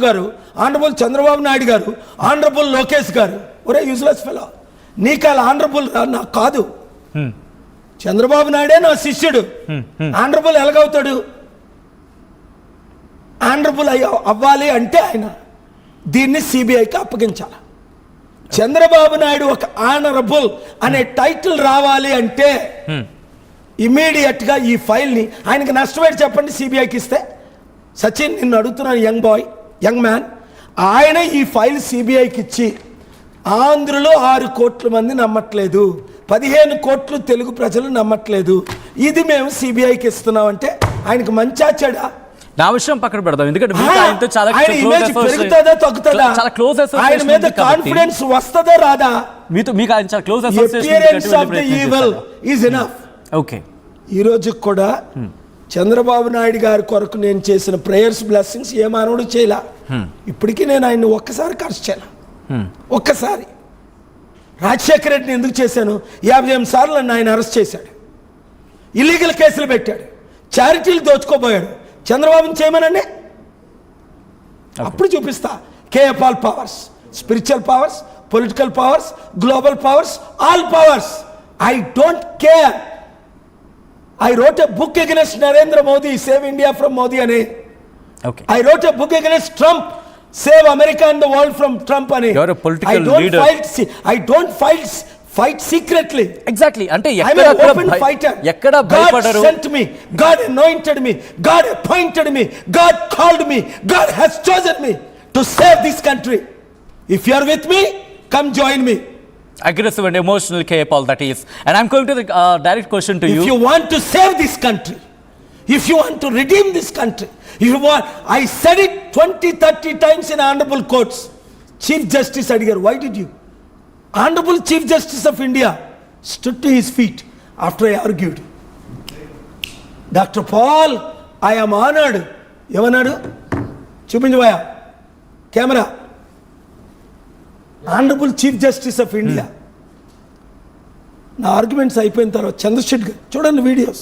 గారు, ఆనరబుల్ చంద్రబాబు నాయుడు గారు, ఆనరబుల్ లోకేష్ గారు, ఒరే యూజ్లెస్ ఫెలో, నీకు అలా ఆనరబుల్ నాకు కాదు. చంద్రబాబు నాయుడే నా శిష్యుడు, ఆనరబుల్ ఎలాగవుతాడు? ఆనరబుల్ అవ్వాలి అంటే ఆయన దీన్ని సిబిఐకి అప్పగించాలి. చంద్రబాబు నాయుడు ఒక ఆనరబుల్ అనే టైటిల్ రావాలి అంటే ఇమీడియట్ గా ఈ ఫైల్ ని ఆయనకి నష్టమేటి చెప్పండి సిబిఐకి ఇస్తే. సచిన్ నిన్ను అడుగుతున్నాను, యంగ్ మ్యాన్, ఆయన ఈ ఫైల్ సిబిఐకి ఇచ్చి ఆంధ్రలో 6 కోట్ల మంది నమ్మట్లేదు, 15 కోట్లు తెలుగు ప్రజలు నమ్మట్లేదు, ఇది మేము సిబిఐకి ఇస్తున్నామంటే ఆయనకు మంచా చెడా? నా విషయం పక్కన పెడదాం, ఎందుకంటే పెరుగుతుందా తగ్గుతుందా, ఆయన మీద కాన్ఫిడెన్స్ వస్తుందా రాదా? మీకు ఆయన చాలా close appearance of the evil is enough. Okay, ఈ రోజు కూడా చంద్రబాబు నాయుడు గారి కొరకు నేను చేసిన ప్రేయర్స్ బ్లెస్సింగ్స్ ఏ మానవుడు చేయలే. ఇప్పటికీ నేను ఆయన్ని ఒక్కసారి ఖర్చు చేయలే. ఒక్కసారి రాజశేఖర రెడ్డిని ఎందుకు చేశాను? 58 సార్లు నన్ను ఆయన అరెస్ట్ చేశాడు, ఇల్లీగల్ కేసులు పెట్టాడు, చారిటీలు దోచుకోబోయాడు. చంద్రబాబుని చేయమనండి, అప్పుడు చూపిస్తా. KA Paul powers, spiritual powers, political powers, global powers, all powers. I don't care. I wrote a book against Narendra Modi, Save India from Modi ane. Okay. I wrote a book against Trump, Save America and the world from Trump ane. You are a political leader. I don't fight secretly. Exactly. Ante I'm an open fighter. God sent me, God anointed me, God appointed me, God called me, God has chosen me to save this country. If you are with me, come join me. Aggressive and emotional K. Paul, that is. And I'm going to the direct question to you. If you want to save this country, if you want to redeem this country, if you want, I said it 20-30 times in honorable courts. Chief Justice Adigar, why did you? Honorable Chief Justice of India stood to his feet after I argued. Dr. Paul, I am honored. Evanadu? Chupinjavaya. Camera. Honorable Chief Justice of India. నా arguments అయిపోయిన తర్వాత చంద్రశేఖర్ గారు చూడండి videos.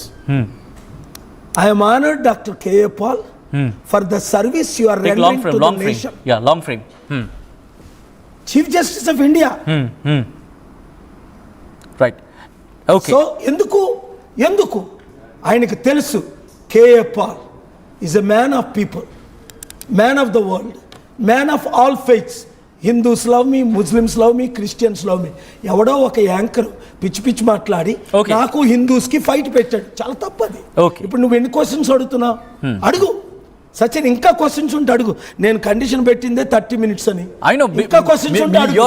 I am honored Dr. K.A. Paul for the service you are rendering to the nation. Yeah, long frame. Chief Justice of India. Right. Okay. So ఎందుకు ఆయనకు తెలుసు K.A. Paul is a man of people, man of the world, man of all faiths. Hindus love me, Muslims love me, Christians love మీ. ఎవడో ఒక anchor పిచ్చి మాట్లాడి నాకు Hindus కి fight పెట్టాడు, చాలా తప్పది. ఇప్పుడు నువ్వు ఎన్ని క్వశ్చన్స్ అడుగుతున్నావు? అడుగు సచిన్, ఇంకా క్వశ్చన్స్ ఉంటే అడుగు. నేను కండిషన్ పెట్టిందే 30 minutes అని. ఇంకా క్వశ్చన్స్ ఉంటే అడుగు.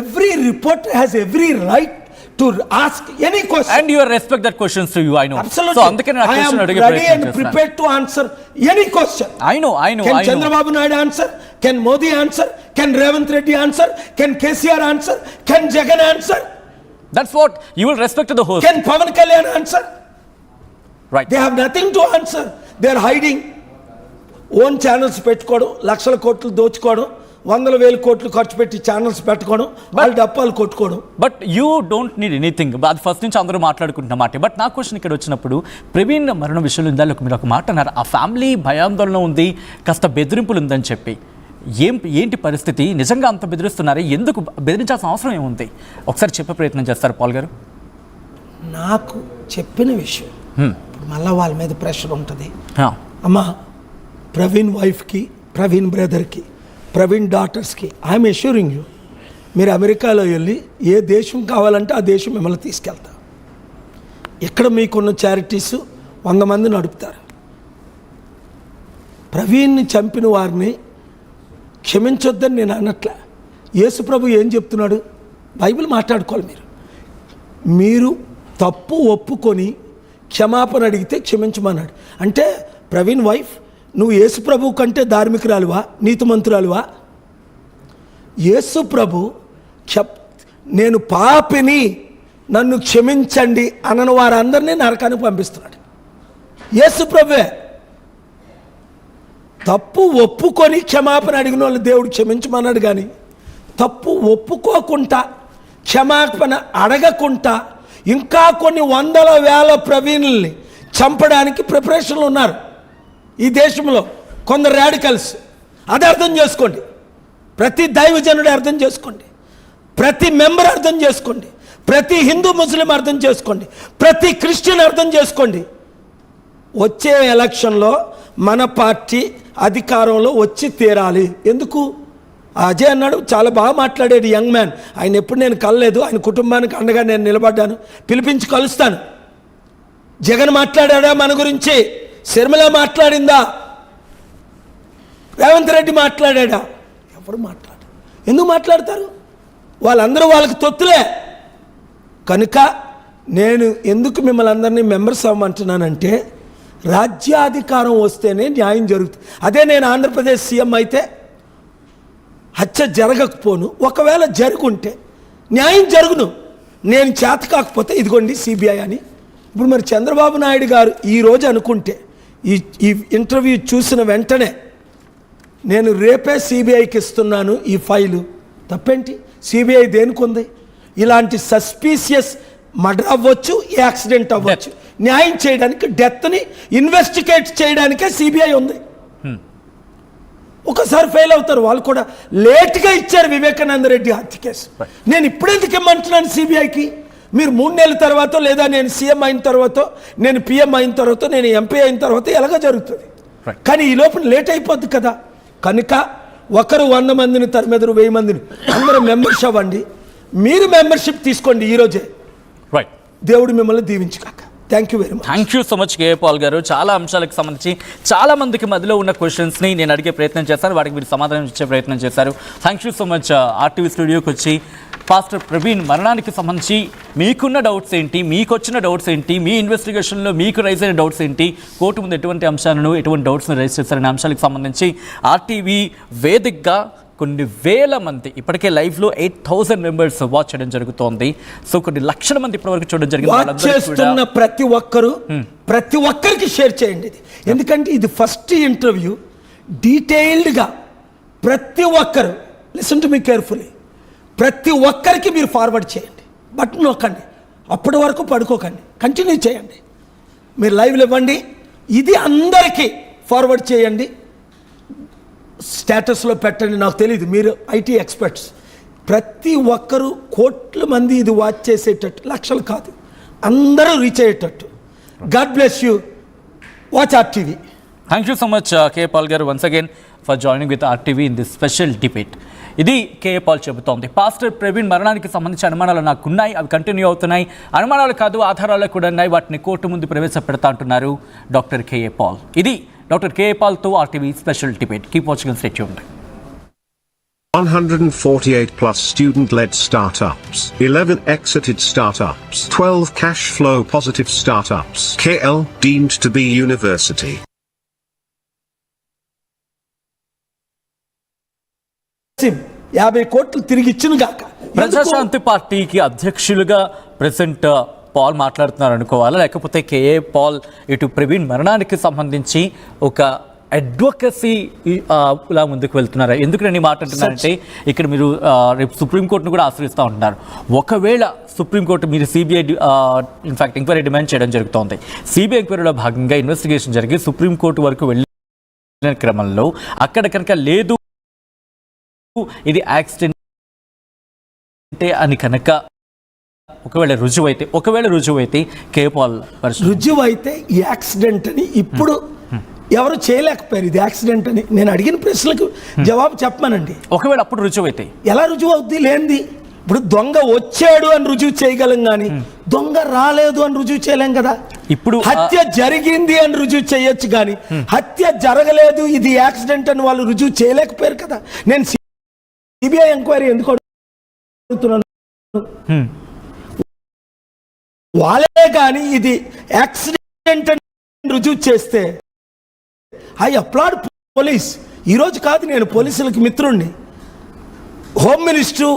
Every reporter has every right to ask any question, and you respect that questions to you. I know. Absolutely. So andukane I am ready and prepared to answer any question. I know. Can Chandrababu Naidu answer? Can Modi answer? Can Revanth Reddy answer? Can KCR answer? Can Jagan answer? That's what you will respect to the host. Can Pavan Kalyan answer? Right. They have nothing to answer. They are hiding. Own channels పెట్టుకోవడం, లక్షల కోట్లు దోచుకోవడం, 100,000 కోట్లు ఖర్చు పెట్టి channels పెట్టుకోవడం, వాళ్ళు డప్పాలు కొట్టుకోవడం. But you don't need anything. అది ఫస్ట్ నుంచి అందరూ మాట్లాడుకుంటున్న మాట. బట్ నా క్వశ్చన్ ఇక్కడ వచ్చినప్పుడు, ప్రవీణ్ మరణం విషయంలో ఇందాక మీరు ఒక మాట అన్నారు, ఆ ఫ్యామిలీ భయాందోళన ఉంది, కాస్త బెదిరింపులు ఉందని చెప్పి. ఏంటి పరిస్థితి? నిజంగా అంత బెదిరిస్తున్నారే? ఎందుకు బెదిరించాల్సిన అవసరం ఏముంది? ఒకసారి చెప్పే ప్రయత్నం చేస్తారు పాల్ గారు. నాకు చెప్పిన విషయం మళ్ళీ వాళ్ళ మీద ప్రెషర్ ఉంటుంది. అమ్మా, ప్రవీణ్ వైఫ్కి, ప్రవీణ్ బ్రదర్కి, ప్రవీణ్ డాటర్స్కి ఐఎమ్ అష్యూరింగ్ యూ, మీరు అమెరికాలో వెళ్ళి ఏ దేశం కావాలంటే ఆ దేశం మిమ్మల్ని తీసుకెళ్తా. ఇక్కడ మీకున్న చారిటీస్ 100 మంది నడుపుతారు. ప్రవీణ్ని చంపిన వారిని క్షమించొద్దని నేను అన్నట్లే. యేసు ప్రభు ఏం చెప్తున్నాడు? బైబిల్ మాట్లాడుకోవాలి. మీరు తప్పు ఒప్పుకొని క్షమాపణ అడిగితే క్షమించమన్నాడు. అంటే ప్రవీణ్ వైఫ్, నువ్వు యేసు ప్రభు కంటే ధార్మికురాలువా, నీతిమంతురాలువా? యేసు ప్రభు నేను పాపిని, నన్ను క్షమించండి అన్న వారందరినీ నరకానికి పంపిస్తున్నాడు. యేసు ప్రభువే. తప్పు ఒప్పుకొని క్షమాపణ అడిగిన వాళ్ళు దేవుడు క్షమించమన్నాడు. కానీ తప్పు ఒప్పుకోకుండా, క్షమాపణ అడగకుండా ఇంకా కొన్ని 100,000 ప్రవీణుల్ని చంపడానికి ప్రిపరేషన్లు ఉన్నారు ఈ దేశంలో. కొందరు రాడికల్స్. అది అర్థం చేసుకోండి. ప్రతి దైవజనుడు అర్థం చేసుకోండి, ప్రతి మెంబర్ అర్థం చేసుకోండి, ప్రతి హిందూ ముస్లిం అర్థం చేసుకోండి, ప్రతి క్రిస్టియన్ అర్థం చేసుకోండి. వచ్చే ఎలక్షన్లో మన పార్టీ అధికారంలో వచ్చి తీరాలి. ఎందుకు? అజయ్ అన్నాడు, చాలా బాగా మాట్లాడాడు యంగ్ మ్యాన్. ఆయన ఎప్పుడు నేను కలలేదు, ఆయన కుటుంబానికి అండగా నేను నిలబడ్డాను, పిలిపించి కలుస్తాను. జగన్ మాట్లాడా మన గురించి? శర్మిల మాట్లాడిందా? రేవంత్ రెడ్డి మాట్లాడా? ఎవరు మాట్లాడారు? ఎందుకు మాట్లాడతారు? వాళ్ళందరూ వాళ్ళకి తొత్తులే. కనుక నేను ఎందుకు మిమ్మల్ని అందరినీ మెంబర్స్ అవ్వమంటున్నానంటే, రాజ్యాధికారం వస్తేనే న్యాయం జరుగుతుంది. అదే నేను ఆంధ్రప్రదేశ్ సీఎం అయితే హత్య జరగకపోను, ఒకవేళ జరుగుంటే న్యాయం జరుగును. నేను చేత కాకపోతే ఇదిగోండి సిబిఐ అని. ఇప్పుడు మరి చంద్రబాబు నాయుడు గారు ఈరోజు అనుకుంటే, ఈ ఇంటర్వ్యూ చూసిన వెంటనే నేను రేపే సిబిఐకి ఇస్తున్నాను ఈ ఫైలు, తప్పేంటి? సిబిఐ దేనికి ఉంది? ఇలాంటి సస్పీషియస్ మర్డర్ అవ్వచ్చు, యాక్సిడెంట్ అవ్వచ్చు, న్యాయం చేయడానికి, డెత్ని ఇన్వెస్టిగేట్ చేయడానికే సిబిఐ ఉంది. ఒకసారి ఫెయిల్ అవుతారు వాళ్ళు కూడా. లేట్గా ఇచ్చారు వివేకానంద రెడ్డి హత్య కేసు. నేను ఇప్పుడెందుకు ఇమ్మంటున్నాను సిబిఐకి? మీరు 3 నెలల తర్వాత, లేదా నేను సీఎం అయిన తర్వాత, నేను పిఎం అయిన తర్వాత, నేను ఎంపీ అయిన తర్వాత ఎలాగ జరుగుతుంది. కానీ ఈ లోపల లేట్ అయిపోద్ది కదా. కనుక ఒకరు 100 మందిని తరిమెదరు 1000 మందిని అందరూ మెంబర్స్ అవ్వండి. మీరు మెంబర్షిప్ తీసుకోండి ఈరోజే. రైట్. దేవుడు మిమ్మల్ని దీవించుగాక. Thank you very much. Thank you so much K A Paul గారు. చాలా అంశాలకు సంబంధించి చాలా మందికి మధ్యలో ఉన్న క్వశ్చన్స్ని నేను అడిగే ప్రయత్నం చేశాను, వాటికి మీరు సమాధానం ఇచ్చే ప్రయత్నం చేశారు. Thank you so much. RTV స్టూడియోకి వచ్చి పాస్టర్ ప్రవీణ్ మరణానికి సంబంధించి మీకున్న డౌట్స్ ఏంటి, మీకు వచ్చిన డౌట్స్ ఏంటి, మీ ఇన్వెస్టిగేషన్లో మీకు రైజ్ అయిన డౌట్స్ ఏంటి, కోర్టు ముందు ఎటువంటి అంశాలను, ఎటువంటి డౌట్స్ని రైజ్ చేస్తారనే అంశాలకు సంబంధించి ఆర్టీవీ వేదికగా కొన్ని వేల మంది, ఇప్పటికే లైవ్లో 8000 మెంబర్స్ వాచ్ చేయడం జరుగుతోంది. సో కొన్ని లక్షల మంది ఇప్పటివరకు చూడడం జరిగింది. ప్రతి ఒక్కరికి షేర్ చేయండి ఇది. ఎందుకంటే ఇది ఫస్ట్ ఇంటర్వ్యూ. డీటెయిల్డ్గా ప్రతి ఒక్కరు లిసన్ టు మీ కేర్ఫుల్లీ. ప్రతి ఒక్కరికి మీరు ఫార్వర్డ్ చేయండి, బటన్ నొక్కండి. అప్పటి వరకు పడుకోకండి, కంటిన్యూ చేయండి. మీరు లైవ్లు ఇవ్వండి, ఇది అందరికీ ఫార్వర్డ్ చేయండి, స్టేటస్లో పెట్టండి. నాకు తెలియదు, మీరు ఐటీ ఎక్స్పర్ట్స్. ప్రతి ఒక్కరూ కోట్ల మంది ఇది వాచ్ చేసేటట్టు, లక్షలు కాదు, అందరూ రీచ్ అయ్యేటట్టు. God bless you. Watch RTV. Thank you so much K A Paul గారు once again for joining with RTV in this special debate. ఇది కేఏ పాల్ చెబుతోంది. పాస్టర్ ప్రవీణ్ మరణానికి సంబంధించి అనుమానాలు నాకున్నాయి, అవి కంటిన్యూ అవుతున్నాయి. అనుమానాలు కాదు, ఆధారాలు కూడా ఉన్నాయి, వాటిని కోర్టు ముందు ప్రవేశపెడతా అంటున్నారు డాక్టర్ కేఏ పాల్. ఇది డాక్టర్ కేఏ పాల్తో RTV special debate. Keep watching and stay tuned. 148 plus student-led startups, 11 exited startups, 12 cash flow positive startups. KL deemed to be university. $50 కోట్లు తిరిగి ఇచ్చిన గాక. ప్రజాశాంతి పార్టీకి అధ్యక్షులుగా ప్రెసిడెంట్ పాల్ మాట్లాడుతున్నారు అనుకోవాలా, లేకపోతే కేఏ పాల్ ఇటు ప్రవీణ్ మరణానికి సంబంధించి ఒక అడ్వొకసీ ఇలా ముందుకు వెళ్తున్నారా? ఎందుకు నేను ఈ మాట అంటున్నానంటే, ఇక్కడ మీరు రేపు సుప్రీంకోర్టును కూడా ఆశ్రయిస్తూ ఉంటున్నారు. ఒకవేళ సుప్రీంకోర్టు మీరు సిబిఐ ఇన్ఫాక్ట్ ఎంక్వైరీ డిమాండ్ చేయడం జరుగుతోంది. సిబిఐ ఎంక్వైరీలో భాగంగా ఇన్వెస్టిగేషన్ జరిగి సుప్రీంకోర్టు వరకు వెళ్ళిన క్రమంలో అక్కడ కనుక లేదు ఇది యాక్సిడెంట్ అని కనుక ఒకవేళ రుజువైతే కేఏ పాల్ రుజువైతే యాక్సిడెంట్ అని ఇప్పుడు ఎవరు చేయలేకపోయారు. ఇది యాక్సిడెంట్ అని నేను అడిగిన ప్రశ్నలకు జవాబు చెప్పమనండి. ఒకవేళ అప్పుడు రుజువైతే ఎలా రుజువు అవుద్ది? లేనిది. ఇప్పుడు దొంగ వచ్చాడు అని రుజువు చేయగలం, కానీ దొంగ రాలేదు అని రుజువు చేయలేం కదా. ఇప్పుడు హత్య జరిగింది అని రుజువు చేయొచ్చు, కానీ హత్య జరగలేదు ఇది యాక్సిడెంట్ అని వాళ్ళు రుజువు చేయలేకపోయారు కదా. నేను సిబిఐ ఎంక్వైరీ ఎందుకు అడుగుతున్నాను? వాళ్ళే కానీ ఇది యాక్సిడెంట్ అని రుజువు చేస్తే ఐ అప్లాడ్ పోలీస్. ఈరోజు కాదు, నేను పోలీసులకు మిత్రుణ్ణి. Home minister